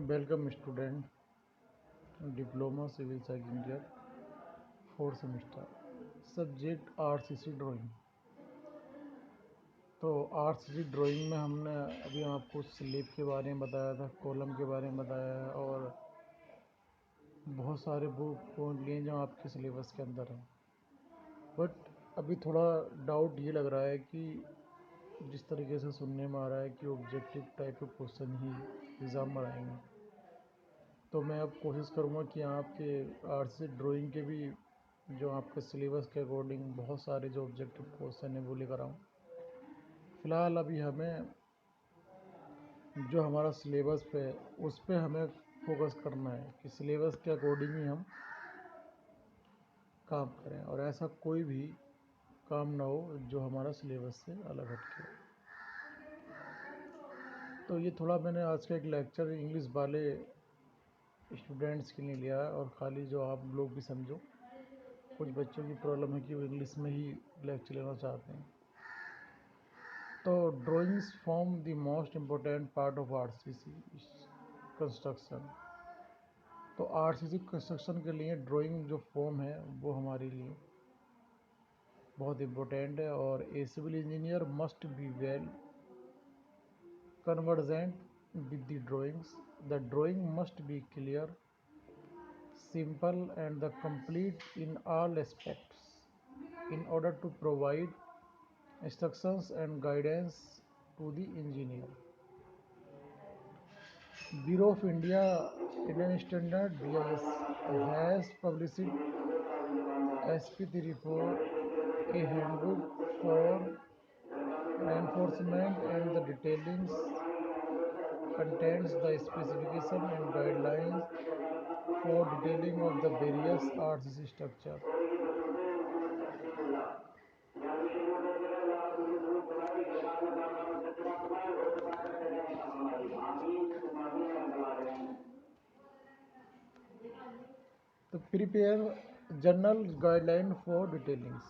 Welcome student, diploma civil second year, fourth semester, subject RCC drawing. तो RCC drawing में हमने अभी आपको स्लेब के बारे में बताया था, कॉलम के बारे में बताया है और बहुत सारे बुक पॉइंट लिए जो आपके सिलेबस के अंदर हैं। बट अभी थोड़ा डाउट ये लग रहा है कि जिस तरीके से सुनने में आ रहा है कि ऑब्जेक्टिव टाइप के क्वेश्चन ही एग्ज़ाम में आएंगे, तो मैं अब कोशिश करूँगा कि आपके आरसीसी ड्राइंग के भी जो आपके सिलेबस के अकॉर्डिंग बहुत सारे जो ऑब्जेक्टिव क्वेश्चन है वो लेकर आऊँ। फ़िलहाल अभी हमें जो हमारा सिलेबस पे उस पे हमें फोकस करना है कि सिलेबस के अकॉर्डिंग ही हम काम करें और ऐसा कोई भी काम ना हो जो हमारा सिलेबस से अलग हटके। तो ये थोड़ा मैंने आज का एक लेक्चर इंग्लिश वाले स्टूडेंट्स के लिए लिया है और ख़ाली जो आप लोग भी समझो, कुछ बच्चों की प्रॉब्लम है कि वो इंग्लिश में ही लेक्चर लेना चाहते हैं। तो drawings form the most important part of RCC construction. तो आरसीसी कंस्ट्रक्शन के लिए ड्राइंग जो फॉर्म है वो हमारे लिए बहुत इम्पोर्टेंट है और a civil engineer must be well conversant with the drawings. The drawing must be clear, simple and the complete in all aspects in order to provide instructions and guidance to the engineer. Bureau of Indian Standard (BIS) has published SP34, a handbook for reinforcement and the detailings contains the specification and guidelines for detailing of the various RCC structure. To prepare general guideline for detailings.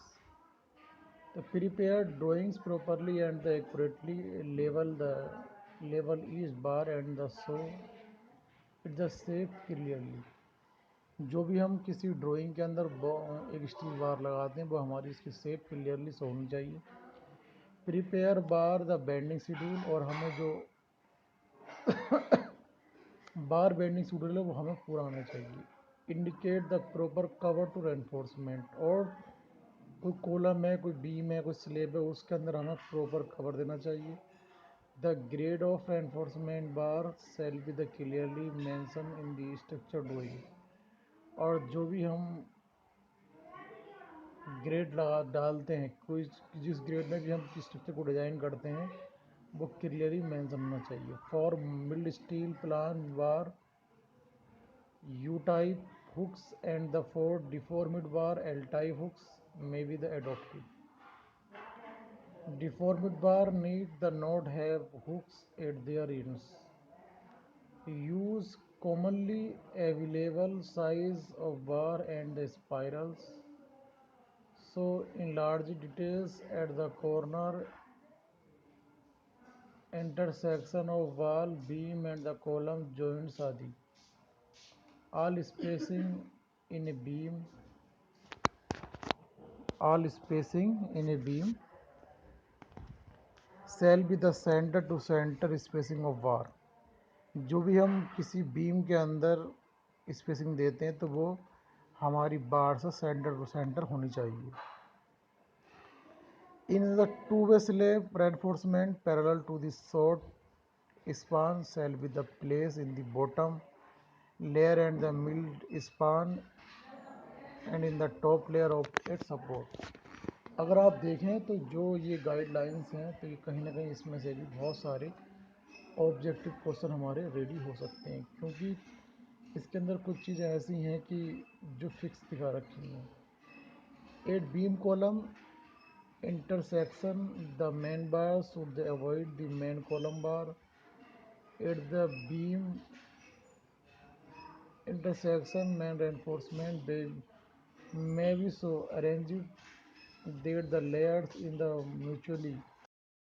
To prepare drawings properly and accurately level each bar and the show it the shape clearly. जो भी हम किसी drawing के अंदर एक steel bar लगाते हैं वो हमारी इसकी शेप क्लियरली शो होनी चाहिए। Prepare bar the bending schedule, और हमें जो बार बेंडिंग शेड्यूल है वो हमें पूरा आना चाहिए। Indicate the proper cover to reinforcement, और कोई कॉलम है, कोई बीम है, कोई स्लेब है, उसके अंदर हमें प्रॉपर कवर देना चाहिए। The grade of reinforcement bar shall be the clearly mention in the structure drawing, और जो भी हम ग्रेड लगा डालते हैं, कोई जिस ग्रेड में भी हम किस स्ट्रक्चर को डिज़ाइन करते हैं वो क्लियरली मेंशन होना चाहिए। For mild steel plain bar U type hooks and the for deformed bar L type hooks may be the adopted. Deformed bar need the not have hooks at their ends. Use commonly available size of bar and the spirals. So enlarge details at the corner, intersection of wall, beam and the column joints आदि. All spacing in a beam shall be the center to center spacing of bar. जो भी हम किसी beam के अंदर spacing देते हैं तो वो हमारी बार से सेंटर टू सेंटर होनी चाहिए। In the two way slab reinforcement parallel to the short span shall be the place in the bottom layer and the middle span and in the top layer of its support. अगर आप देखें तो जो ये guidelines हैं तो ये कहीं ना कहीं इसमें से भी बहुत सारे ऑब्जेक्टिव क्वेश्चन हमारे रेडी हो सकते हैं, क्योंकि इसके अंदर कुछ चीज़ें ऐसी हैं कि जो फिक्स दिखा रखी हैं। At beam column intersection the main bar should avoid the main column bar. At the beam intersection main reinforcement may be so arranged that the layers in the mutually